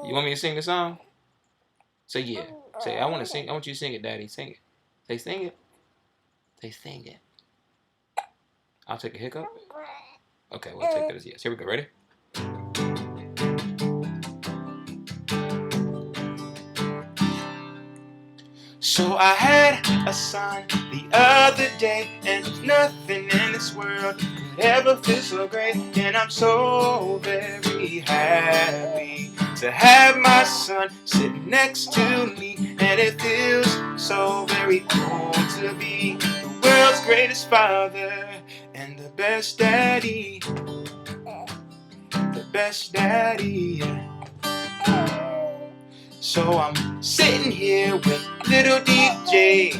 You want me to sing the song? Say yeah. Say I want to sing. I want you to sing it, Daddy. Sing it. Say sing it. Say sing it. I'll take a hiccup. Okay, we'll take that as yes. Here we go. Ready? So I had a son the other day, and nothing in this world could ever feel so great. And I'm so very happy to have my son sitting next to me, and it feels so very cool to be the world's greatest father and the best daddy, the best daddy. So I'm sitting here with little DJ,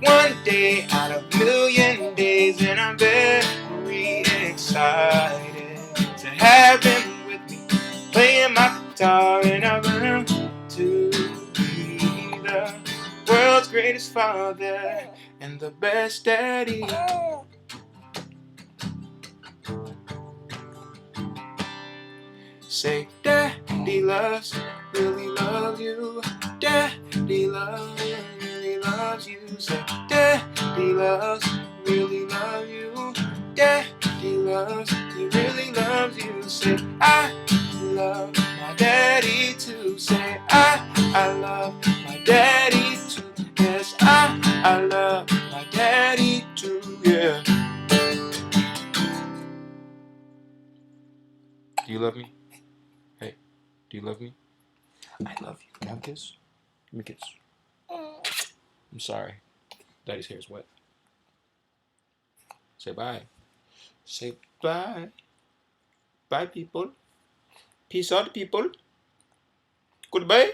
one day out of a million days, and I'm very excited to have him with me, playing my guitar, and I learn to be the world's greatest father and the best daddy. Say, Daddy loves, really loves you. Daddy loves, really loves you. Say, Daddy loves, really loves you. Daddy loves, he really loves you. Say, I love my daddy too. Say, I love my daddy too. Yes, I love my daddy too. Yeah. Do you love me? Hey, do you love me? I love you. Can I have a kiss? Give me a kiss. I'm sorry. Daddy's hair is wet. Say bye. Say bye. Bye, people. Peace out, people. Goodbye.